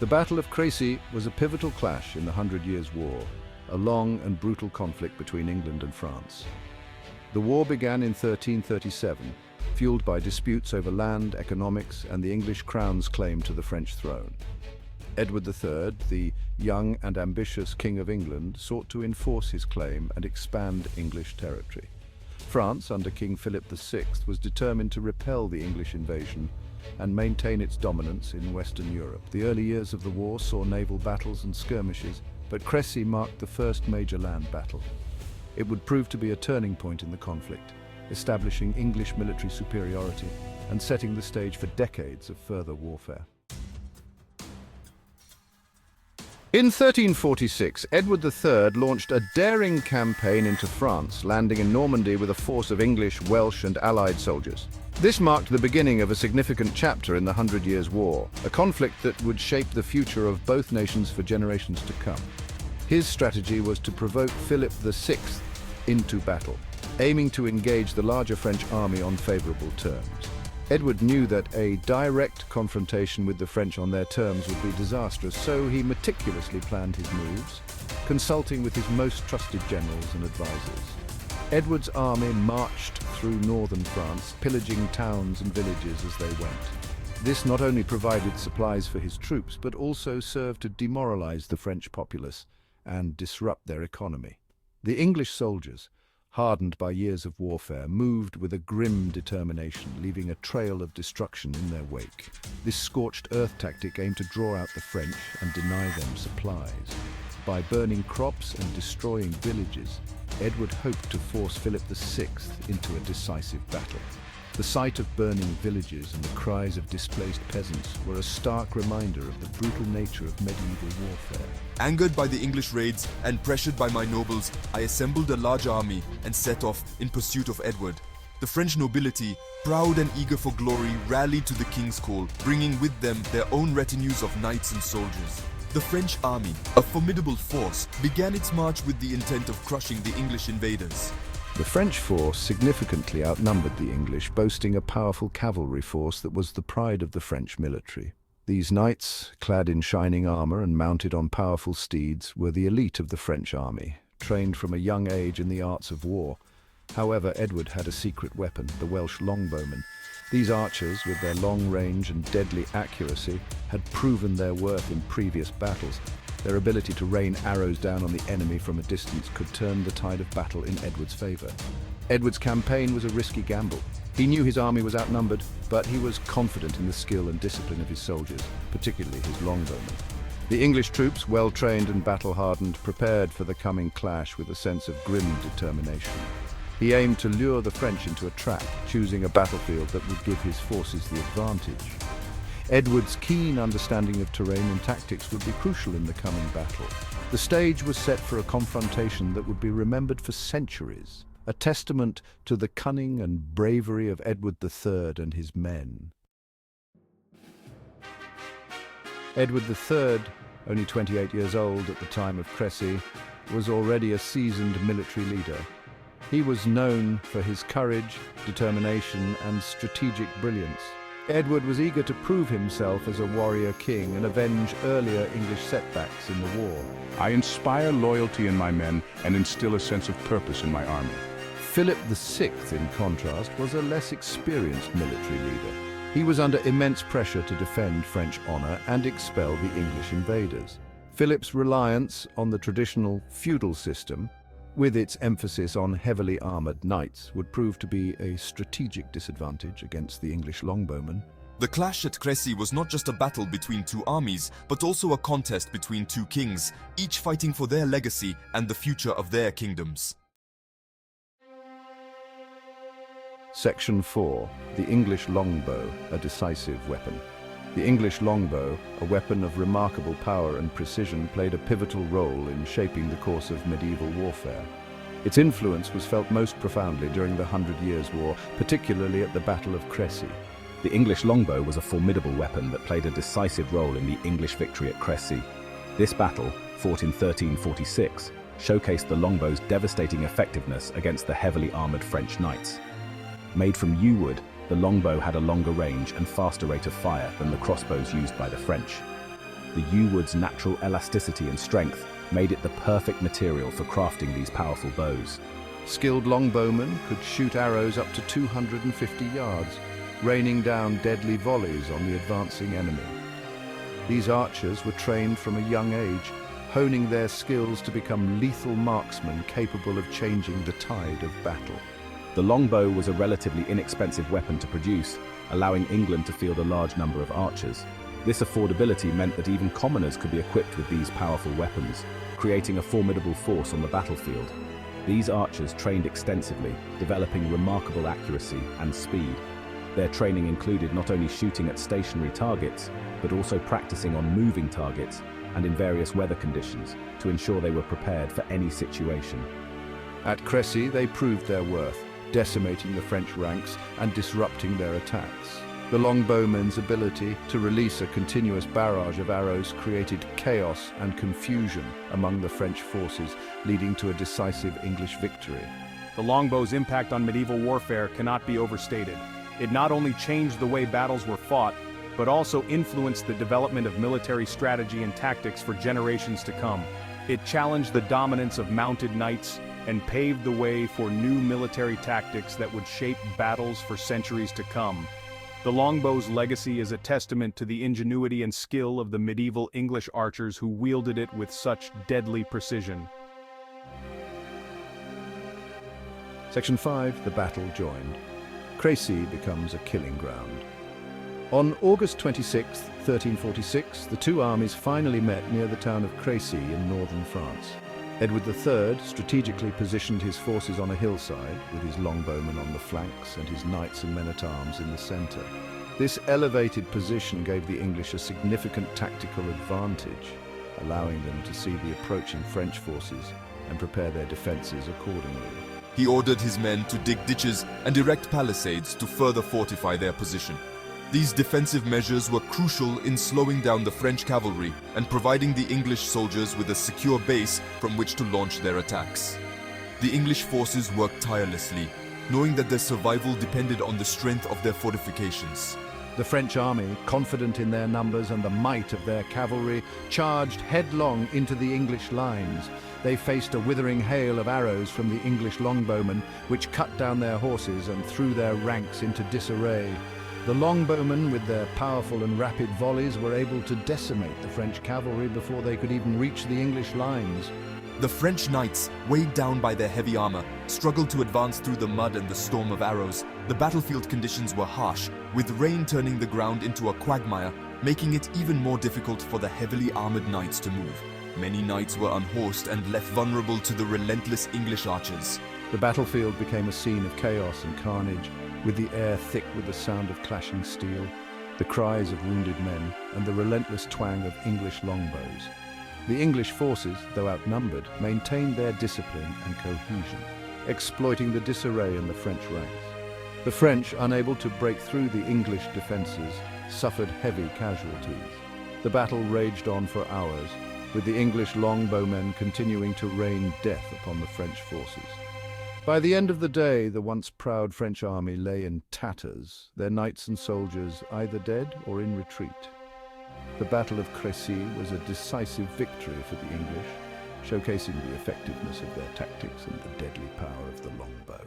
The Battle of Crécy was a pivotal clash in the Hundred Years' War, a long and brutal conflict between England and France. The war began in 1337, fueled by disputes over land, economics, and the English crown's claim to the French throne. Edward III, the young and ambitious King of England, sought to enforce his claim and expand English territory. France, under King Philip VI, was determined to repel the English invasion and maintain its dominance in Western Europe. The early years of the war saw naval battles and skirmishes, but Crécy marked the first major land battle. It would prove to be a turning point in the conflict, establishing English military superiority and setting the stage for decades of further warfare. In 1346, Edward III launched a daring campaign into France, landing in Normandy with a force of English, Welsh, and Allied soldiers. This marked the beginning of a significant chapter in the Hundred Years' War, a conflict that would shape the future of both nations for generations to come. His strategy was to provoke Philip VI into battle, aiming to engage the larger French army on favorable terms. Edward knew that a direct confrontation with the French on their terms would be disastrous, so he meticulously planned his moves, consulting with his most trusted generals and advisors. Edward's army marched through northern France, pillaging towns and villages as they went. This not only provided supplies for his troops, but also served to demoralize the French populace and disrupt their economy. The English soldiers, hardened by years of warfare, moved with a grim determination, leaving a trail of destruction in their wake. This scorched earth tactic aimed to draw out the French and deny them supplies. By burning crops and destroying villages, Edward hoped to force Philip VI into a decisive battle. The sight of burning villages and the cries of displaced peasants were a stark reminder of the brutal nature of medieval warfare. Angered by the English raids and pressured by my nobles, I assembled a large army and set off in pursuit of Edward. The French nobility, proud and eager for glory, rallied to the king's call, bringing with them their own retinues of knights and soldiers. The French army, a formidable force, began its march with the intent of crushing the English invaders. The French force significantly outnumbered the English, boasting a powerful cavalry force that was the pride of the French military. These knights, clad in shining armor and mounted on powerful steeds, were the elite of the French army, trained from a young age in the arts of war. However, Edward had a secret weapon, the Welsh longbowmen. These archers, with their long range and deadly accuracy, had proven their worth in previous battles. Their ability to rain arrows down on the enemy from a distance could turn the tide of battle in Edward's favor. Edward's campaign was a risky gamble. He knew his army was outnumbered, but he was confident in the skill and discipline of his soldiers, particularly his longbowmen. The English troops, well-trained and battle-hardened, prepared for the coming clash with a sense of grim determination. He aimed to lure the French into a trap, choosing a battlefield that would give his forces the advantage. Edward's keen understanding of terrain and tactics would be crucial in the coming battle. The stage was set for a confrontation that would be remembered for centuries, a testament to the cunning and bravery of Edward III and his men. Edward III, only 28 years old at the time of Crécy, was already a seasoned military leader. He was known for his courage, determination, and strategic brilliance. Edward was eager to prove himself as a warrior king and avenge earlier English setbacks in the war. I inspire loyalty in my men and instill a sense of purpose in my army. Philip VI, in contrast, was a less experienced military leader. He was under immense pressure to defend French honor and expel the English invaders. Philip's reliance on the traditional feudal system, with its emphasis on heavily armored knights, would prove to be a strategic disadvantage against the English longbowmen. The clash at Crécy was not just a battle between two armies, but also a contest between two kings, each fighting for their legacy and the future of their kingdoms. Section 4. The English longbow, a decisive weapon. The English longbow, a weapon of remarkable power and precision, played a pivotal role in shaping the course of medieval warfare. Its influence was felt most profoundly during the Hundred Years' War, particularly at the Battle of Crécy. The English longbow was a formidable weapon that played a decisive role in the English victory at Crécy. This battle, fought in 1346, showcased the longbow's devastating effectiveness against the heavily armored French knights. Made from yew wood, the longbow had a longer range and faster rate of fire than the crossbows used by the French. The yew wood's natural elasticity and strength made it the perfect material for crafting these powerful bows. Skilled longbowmen could shoot arrows up to 250 yards, raining down deadly volleys on the advancing enemy. These archers were trained from a young age, honing their skills to become lethal marksmen capable of changing the tide of battle. The longbow was a relatively inexpensive weapon to produce, allowing England to field a large number of archers. This affordability meant that even commoners could be equipped with these powerful weapons, creating a formidable force on the battlefield. These archers trained extensively, developing remarkable accuracy and speed. Their training included not only shooting at stationary targets, but also practicing on moving targets and in various weather conditions to ensure they were prepared for any situation. At Crécy, they proved their worth, decimating the French ranks and disrupting their attacks. The longbowmen's ability to release a continuous barrage of arrows created chaos and confusion among the French forces, leading to a decisive English victory. The longbow's impact on medieval warfare cannot be overstated. It not only changed the way battles were fought, but also influenced the development of military strategy and tactics for generations to come. It challenged the dominance of mounted knights and paved the way for new military tactics that would shape battles for centuries to come. The longbow's legacy is a testament to the ingenuity and skill of the medieval English archers who wielded it with such deadly precision. Section 5. The battle joined. Crécy becomes a killing ground. On August 26, 1346, the two armies finally met near the town of Crécy in northern France. Edward III strategically positioned his forces on a hillside, with his longbowmen on the flanks and his knights and men-at-arms in the centre. This elevated position gave the English a significant tactical advantage, allowing them to see the approaching French forces and prepare their defences accordingly. He ordered his men to dig ditches and erect palisades to further fortify their position. These defensive measures were crucial in slowing down the French cavalry and providing the English soldiers with a secure base from which to launch their attacks. The English forces worked tirelessly, knowing that their survival depended on the strength of their fortifications. The French army, confident in their numbers and the might of their cavalry, charged headlong into the English lines. They faced a withering hail of arrows from the English longbowmen, which cut down their horses and threw their ranks into disarray. The longbowmen, with their powerful and rapid volleys, were able to decimate the French cavalry before they could even reach the English lines. The French knights, weighed down by their heavy armor, struggled to advance through the mud and the storm of arrows. The battlefield conditions were harsh, with rain turning the ground into a quagmire, making it even more difficult for the heavily armored knights to move. Many knights were unhorsed and left vulnerable to the relentless English archers. The battlefield became a scene of chaos and carnage, with the air thick with the sound of clashing steel, the cries of wounded men, and the relentless twang of English longbows. The English forces, though outnumbered, maintained their discipline and cohesion, exploiting the disarray in the French ranks. The French, unable to break through the English defences, suffered heavy casualties. The battle raged on for hours, with the English longbowmen continuing to rain death upon the French forces. By the end of the day, the once proud French army lay in tatters, their knights and soldiers either dead or in retreat. The Battle of Crécy was a decisive victory for the English, showcasing the effectiveness of their tactics and the deadly power of the longbow.